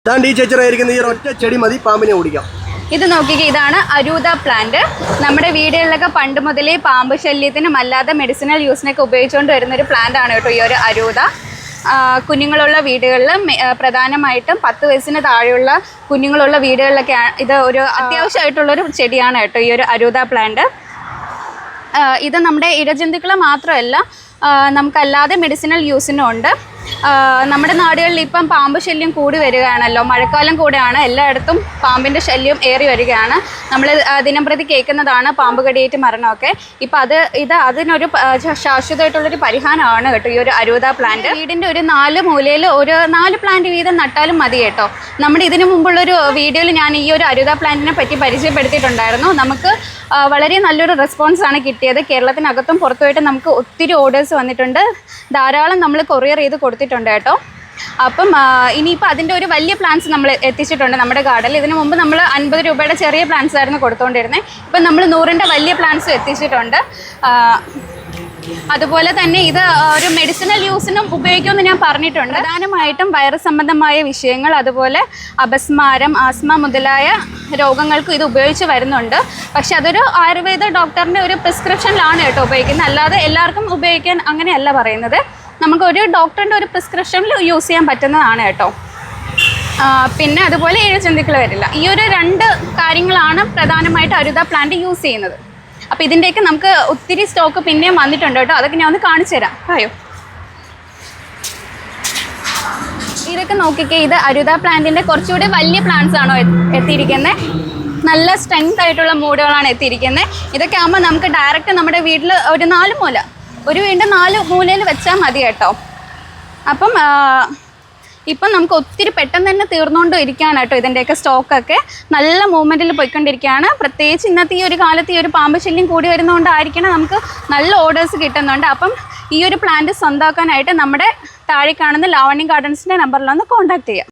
ഈ ഒറ്റ ചെടി മതി പാമ്പിനെ ഓടിക്കാം. ഇത് നോക്കിക്കേ, ഇതാണ് അരൂത പ്ലാന്റ്. നമ്മുടെ വീടുകളിലൊക്കെ പണ്ട് മുതലേ പാമ്പ് ശല്യത്തിനും അല്ലാതെ മെഡിസിനൽ യൂസിനൊക്കെ ഉപയോഗിച്ചുകൊണ്ട് വരുന്നൊരു പ്ലാന്റ് ആണ് കേട്ടോ ഈ ഒരു അരൂത. കുഞ്ഞുങ്ങളുള്ള വീടുകളിൽ പ്രധാനമായിട്ടും 10 വയസ്സിന് താഴെയുള്ള കുഞ്ഞുങ്ങളുള്ള വീടുകളിലൊക്കെ ഇത് ഒരു അത്യാവശ്യമായിട്ടുള്ളൊരു ചെടിയാണ് കേട്ടോ ഈ ഒരു അരൂത പ്ലാന്റ്. ഇത് നമ്മുടെ ഇഴജന്തുക്കളെ മാത്രമല്ല നമുക്കല്ലാതെ മെഡിസിനൽ യൂസിനും ഉണ്ട്. നമ്മുടെ നാടുകളിൽ ഇപ്പം പാമ്പ് ശല്യം കൂടി വരികയാണല്ലോ, മഴക്കാലം കൂടെയാണ്, എല്ലായിടത്തും പാമ്പിൻ്റെ ശല്യം ഏറി വരികയാണ്. നമ്മൾ ദിനംപ്രതി കേൾക്കുന്നതാണ് പാമ്പ് കടിയേറ്റ് മരണമൊക്കെ. ഇപ്പം അതിനൊരു ശാശ്വതമായിട്ടുള്ളൊരു പരിഹാരമാണ് കേട്ടോ ഈ ഒരു അരൂത പ്ലാന്റ്. വീടിൻ്റെ ഒരു 4 മൂലയിൽ ഒരു 4 പ്ലാന്റ് വീതം നട്ടാലും മതി കേട്ടോ. നമ്മുടെ ഇതിനു മുമ്പുള്ളൊരു വീഡിയോയിൽ ഞാൻ ഈ ഒരു അരൂത പ്ലാന്റിനെ പറ്റി പരിചയപ്പെടുത്തിയിട്ടുണ്ടായിരുന്നു. നമുക്ക് വളരെ നല്ലൊരു റെസ്പോൺസാണ് കിട്ടിയത്. കേരളത്തിനകത്തും പുറത്തുമായിട്ട് നമുക്ക് ഒത്തിരി ഓർഡേഴ്സ് വന്നിട്ടുണ്ട്. ധാരാളം നമ്മൾ കൊറിയർ ചെയ്ത് കൊടുത്തിട്ടുണ്ട് കേട്ടോ. അപ്പം ഇനിയിപ്പോൾ അതിൻ്റെ ഒരു വലിയ പ്ലാന്റ്സ് നമ്മൾ എത്തിച്ചിട്ടുണ്ട് നമ്മുടെ ഗാർഡനിൽ. ഇതിനു മുമ്പ് നമ്മൾ 50 രൂപയുടെ ചെറിയ പ്ലാന്റ്സ് ആയിരുന്നു കൊടുത്തുകൊണ്ടിരുന്നത്. ഇപ്പം നമ്മൾ 100ൻ്റെ വലിയ പ്ലാന്റ്സും എത്തിച്ചിട്ടുണ്ട്. അതുപോലെ തന്നെ ഇത് ഒരു മെഡിസിനൽ യൂസിനും ഉപയോഗിക്കുമെന്ന് ഞാൻ പറഞ്ഞിട്ടുണ്ട്. പ്രധാനമായിട്ടും വൈറസ് സംബന്ധമായ വിഷയങ്ങൾ, അതുപോലെ അപസ്മാരം, ആസ്മ മുതലായ രോഗങ്ങൾക്കും ഇത് ഉപയോഗിച്ച് വരുന്നുണ്ട്. പക്ഷെ അതൊരു ആയുർവേദ ഡോക്ടറിൻ്റെ ഒരു പ്രിസ്ക്രിപ്ഷനിലാണ് കേട്ടോ ഉപയോഗിക്കുന്നത്. അല്ലാതെ എല്ലാവർക്കും ഉപയോഗിക്കാൻ അങ്ങനെയല്ല പറയുന്നത്. നമുക്ക് ഒരു ഡോക്ടറിൻ്റെ ഒരു പ്രിസ്ക്രിപ്ഷനിൽ യൂസ് ചെയ്യാൻ പറ്റുന്നതാണ് കേട്ടോ. പിന്നെ അതുപോലെ ഇഴജന്തുക്കൾ വരില്ല. ഈ ഒരു 2 കാര്യങ്ങളാണ് പ്രധാനമായിട്ട് അരൂത പ്ലാന്റ് യൂസ് ചെയ്യുന്നത്. അപ്പോൾ ഇതിൻ്റെയൊക്കെ നമുക്ക് ഒത്തിരി സ്റ്റോക്ക് പിന്നെയും വന്നിട്ടുണ്ട് കേട്ടോ. അതൊക്കെ ഞാൻ ഒന്ന് കാണിച്ചു തരാം. അയ്യോ, ഇതൊക്കെ നോക്കിക്കേ, ഇത് അരൂത പ്ലാന്റിൻ്റെ കുറച്ചുകൂടി വലിയ പ്ലാന്റ്സ് ആണോ എത്തിയിരിക്കുന്നത്. നല്ല സ്ട്രെങ്ത് ആയിട്ടുള്ള മൂടുകളാണ് എത്തിയിരിക്കുന്നത്. ഇതൊക്കെ ആകുമ്പോൾ നമുക്ക് ഡയറക്റ്റ് നമ്മുടെ വീട്ടിൽ ഒരു 4 മൂല, ഒരു വീടിൻ്റെ 4 മൂലയിൽ വെച്ചാൽ മതി കേട്ടോ. അപ്പം ഇപ്പം നമുക്ക് ഒത്തിരി പെട്ടെന്ന് തന്നെ തീർന്നുകൊണ്ട് ഇരിക്കുകയാണ് കേട്ടോ. ഇതിൻ്റെയൊക്കെ സ്റ്റോക്കൊക്കെ നല്ല മൂവ്മെൻറ്റിൽ പോയിക്കൊണ്ടിരിക്കുകയാണ്. പ്രത്യേകിച്ച് ഇന്നത്തെ ഈ ഒരു കാലത്ത് ഈ ഒരു പാമ്പ് ശല്യം കൂടി വരുന്നതുകൊണ്ടായിരിക്കണം നമുക്ക് നല്ല ഓർഡേഴ്സ് കിട്ടുന്നുണ്ട്. അപ്പം ഈ ഒരു പ്ലാന്റ് സ്വന്തമാക്കാനായിട്ട് നമ്മുടെ താഴെ കാണുന്ന ലാവണ്യ ഗാർഡൻസിൻ്റെ നമ്പറിലൊന്ന് കോൺടാക്ട് ചെയ്യാം.